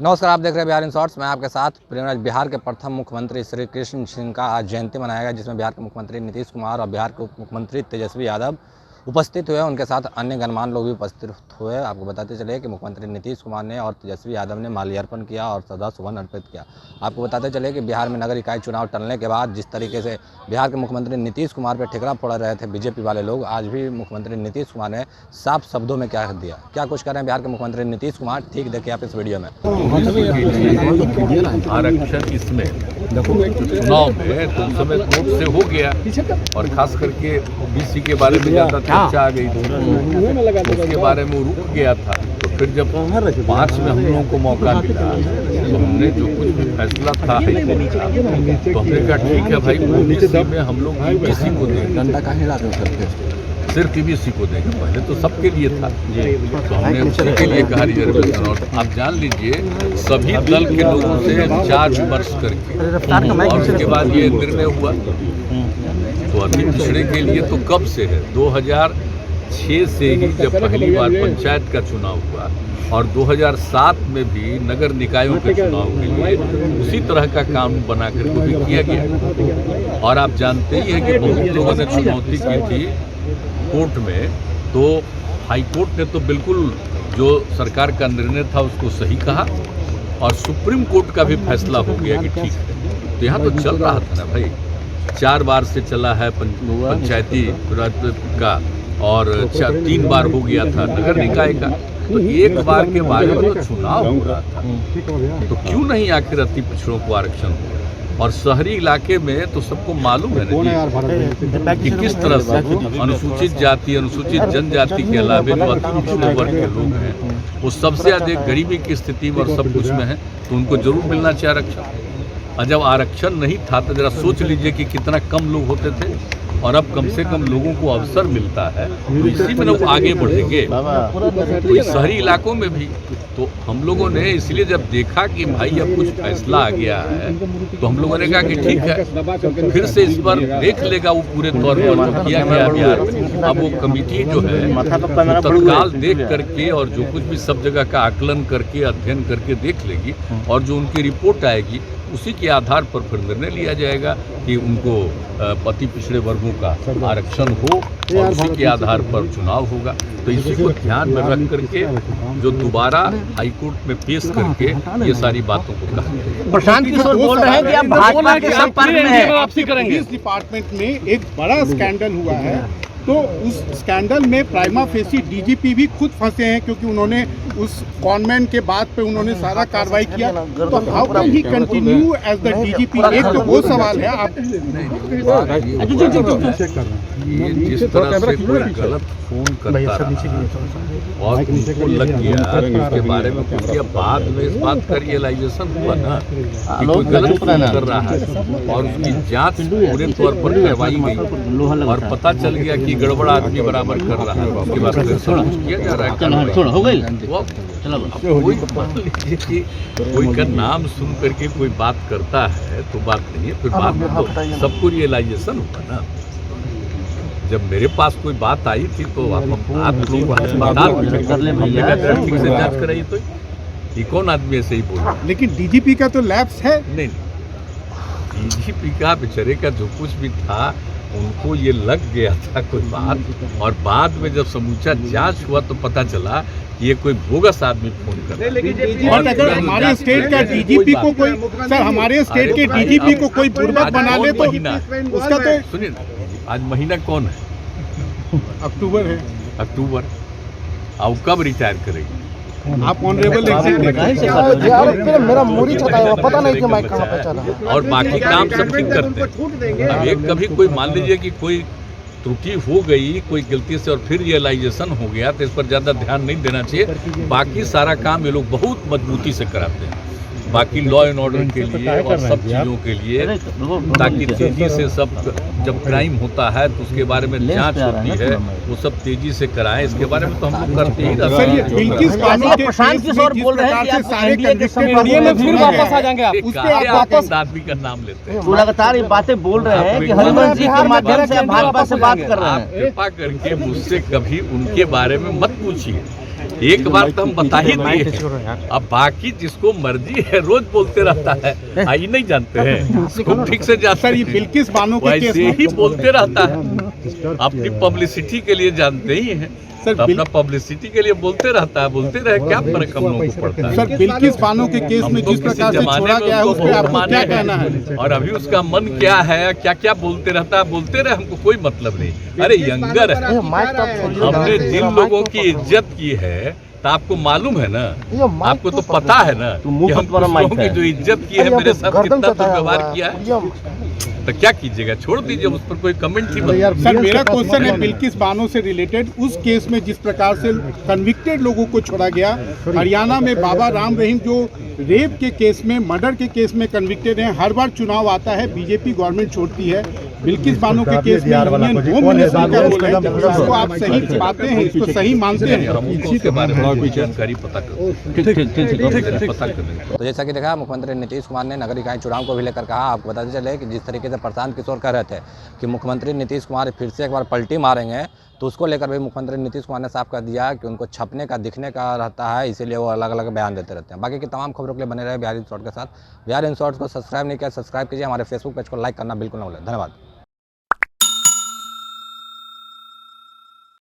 नमस्कार, आप देख रहे हैं बिहार इन शॉर्ट्स। मैं आपके साथ प्रेमराज। बिहार के प्रथम मुख्यमंत्री श्री कृष्ण सिंह का आज जयंती मनाया गया, जिसमें बिहार के मुख्यमंत्री नीतीश कुमार और बिहार के उप मुख्यमंत्री तेजस्वी यादव उपस्थित हुए। उनके साथ अन्य गणमान्य लोग भी उपस्थित हुए। आपको बताते चले कि मुख्यमंत्री नीतीश कुमार ने और तेजस्वी यादव ने माल्यार्पण किया और श्रद्धासुमन अर्पित किया। आपको बताते चले कि बिहार में नगर इकाई चुनाव टलने के बाद जिस तरीके से बिहार के मुख्यमंत्री नीतीश कुमार पर ठिकरा फोड़ रहे थे बीजेपी वाले लोग, आज भी मुख्यमंत्री नीतीश कुमार ने साफ शब्दों में क्या दिया। क्या कुछ कर रहे हैं बिहार के मुख्यमंत्री नीतीश कुमार, ठीक देखिए आप इस वीडियो में। आरक्षण इसमें चुनाव में तो उस समय वोट से हो गया, और खास करके ओबीसी के बारे में ज़्यादा चर्चा आ गई थी, उसके बारे में वो रुक गया था। तो फिर जब 5 में हम लोगों को मौका मिला तो हमने जो कुछ भी फैसला था हाईकोर्ट का, तो हमने कहा ठीक है भाई, ओबीसी में हम लोग ईबीसी को देंगे, सिर्फ ईबीसी को देंगे। पहले तो सबके लिए था, तो हमने उसी के लिए कहा रिजर्वेशन। और आप जान लीजिए सभी दल के लोगों से 4 विमर्श करके और उसके बाद ये निर्णय हुआ। तो अति पिछड़े के लिए तो कब से है, 2006 से ही जब पहली बार पंचायत का चुनाव हुआ, और 2007 में भी नगर निकायों के चुनाव के लिए उसी तरह का कानून बना करके भी किया गया। और आप जानते ही हैं कि बहुत लोगों ने चुनौती की थी कोर्ट में, तो हाई कोर्ट ने तो बिल्कुल जो सरकार का निर्णय था उसको सही कहा, और सुप्रीम कोर्ट का भी फैसला हो गया कि ठीक है। तो यहाँ तो चल रहा था ना भाई, 4 बार से चला है पंचायती राज का, और 3 बार हो गया था नगर निकाय का। तो एक बार के बारे में तो चुनाव हो रहा था, तो क्यों नहीं आखिर अति पिछड़ों को आरक्षण हो। और शहरी इलाके में तो सबको मालूम है ना कि किस तरह से अनुसूचित जाति, अनुसूचित जनजाति के अलावा जो अति पिछड़े वर्ग के लोग हैं वो सबसे अधिक गरीबी की स्थिति में और सब कुछ में है, तो उनको जरूर मिलना चाहिए आरक्षण। और जब आरक्षण नहीं था तो जरा सोच लीजिए कि कितना कम लोग होते थे, और अब कम से कम लोगों को अवसर मिलता है, तो इसी में लोग आगे बढ़ेंगे। तो शहरी इलाकों में भी तो हम लोगों ने इसलिए जब देखा कि भाई अब कुछ फैसला आ गया है, तो हम लोगों ने कहा कि ठीक है, फिर से इस पर देख लेगा वो पूरे तौर पर जो किया गया बिहार में। अब वो कमेटी जो है तत्काल देख करके और जो कुछ भी सब जगह का आकलन करके अध्ययन करके देख लेगी, और जो उनकी रिपोर्ट आएगी उसी के आधार पर फिर निर्णय लिया जाएगा कि उनको अति पिछड़े वर्गों का आरक्षण हो, और उसी के आधार पर चुनाव होगा। तो इसी को ध्यान में रख करके जो दोबारा हाईकोर्ट में पेश करके ये सारी बातों को कहा। प्रशांत किशोर बोल रहे हैं कि आप भाजपा के संपर्क में हैं। पुलिस डिपार्टमेंट में एक बड़ा स्कैंडल हुआ है, तो उस स्कैंडल में प्राइमा फेसी डीजीपी भी खुद फंसे हैं, क्योंकि उन्होंने उस कॉन्वेंट के बाद पे उन्होंने सारा कार्रवाई किया। तो how can he continue as the DGP? एक तो वो सवाल है। आप ये जिस तरह से कोई गलत फोन करता रहा और उनको लग गया, उसके बारे में कुछ किया, बाद में इस बात का रियलाइजेशन हुआ ना कि कोई गलत फोन कर रहा है, और उसकी जांच पूरे तौर पर करवाई गई, और पता चल गया कि गड़बड़ आदमी बराबर कर रहा है। उसके बाद फिर सब कुछ किया जा रहा है। कोई मान लीजिए कि कोई का नाम सुन करके कोई बात करता है तो बात नहीं है, फिर बाद में तो सबको रियलाइजेशन हुआ ना। जब मेरे पास कोई बात आई थी तो आप लोग ठीक से जांच कराई, तो ये कौन आदमी ऐसे ही बोला। लेकिन डीजीपी का तो लैप्स है। नहीं, डीजीपी का बेचारे का जो कुछ भी था उनको ये लग गया था कोई बात, और बाद में जब समूचा जांच हुआ तो पता चला कि ये कोई बोगस आदमी फोन कर रहा है। और अगर हमारे स्टेट का डीजीपी को कोई, सर हमारे स्टेट के डीजीपी को कोई बुर्बक बना ले तो उसका तो सुनिए, आज महीना कौन है? अक्टूबर है। अक्टूबर। अब कब रिटायर करेगी? आप ऑनरेबल मेरा मूरी छटाया पता नहीं कि मैं कहाँ पे चला। और बाकी काम सब ठीक करते हैं। अब एक कभी कोई मान लीजिए कि कोई त्रुटि हो गई कोई गलती से, और फिर रियलाइजेशन हो गया, तो इस पर ज़्यादा ध्यान नहीं देना चाहिए। बाकी सारा काम ये लोग बहुत मजबूती से कराते हैं, बाकी लॉ एंड ऑर्डर के लिए और सब चीज़ों के लिए, ताकि तेजी से सब जब क्राइम होता है तो उसके बारे में जांच होती है, वो सब तेजी से कराएं। इसके बारे में तो हम लोग करते ही रहते हैं। प्रशांत किशोर बोल रहे हैं कि आप एनडीए के में फिर वापस आ जाएंगे। उस पर वापस आदमी का नाम लेते हैं। लगातार ये बातें बोल रहे हैं कि हरिवंश जी के माध्यम से भाजपा से बात कर रहे हैं। कृपा करके मुझसे कभी उनके बारे में मत पूछिए, एक बार तो हम बता ही दिए, अब बाकी जिसको मर्जी है रोज बोलते रहता है, आई नहीं जानते हैं, खूब ठीक से जाता सर ये बिल्किस बानो के केस वैसे में ही बोलते रहता है, अपनी पब्लिसिटी के लिए जानते ही हैं, सर, तो अपना पब्लिसिटी के लिए बोलते रहता है, बोलते रहे, क्या फर्क हम लोगों को पड़ता है। सर बिल्किस बानो के केस हम में तो जिस किसी प्रकार से जमाने छोड़ा में गया है उसको उस पर बहुत आपको माने क्या हैं। कहना है? और अभी उसका मन क्या है, क्या क्या बोलते रहता है, बोलते रहे, हमको कोई मतलब नहीं। अरे यंगर है, हमने जिन लोगों की इज्जत की है तो आपको मालूम है ना, आपको तो पता है ना कि हम कुछ लोगों की जो इज्जत की है, मेरे साथ कितना दुर्व्यवहार किया है, तो क्या कीजिएगा, छोड़ दीजिए, उस पर कोई कमेंट ही मत। सर मेरा क्वेश्चन है बिल्किस बानो से रिलेटेड, उस केस में जिस प्रकार से कन्विक्टेड लोगों को छोड़ा गया, हरियाणा में बाबा राम रहीम जो रेप के केस में, मर्डर के केस में कन्विक्टेड हैं, हर बार चुनाव आता है बीजेपी गवर्नमेंट छोड़ती है, बिल्किस बानो के केस में यूनियन होम मिनिस्टर का रोल है, इसको आप सही पाते हैं, इसको सही मानते हैं? हम उसके बारे में जानकारी पता करें। तो जैसा कि देखा, मुख्यमंत्री नीतीश कुमार ने नगर निकाय चुनाव को भी लेकर कहा। आपको बताते चले कि जिस तरीके से प्रशांत किशोर कह रहे थे कि मुख्यमंत्री नीतीश कुमार फिर से एक बार पलटी मारेंगे, तो उसको लेकर भी मुख्यमंत्री नीतीश कुमार ने साफ कर दिया कि उनको छपने का, दिखने का रहता है, इसीलिए वो अलग अलग बयान देते रहते हैं। बाकी की तमाम खबरों के लिए बने रहे बिहार इन शॉर्ट के साथ। बिहार इन शॉर्ट्स को सब्सक्राइब नहीं किया, सब्सक्राइब कीजिए, हमारे फेसबुक पेज को लाइक करना बिल्कुल ना भूलें। धन्यवाद।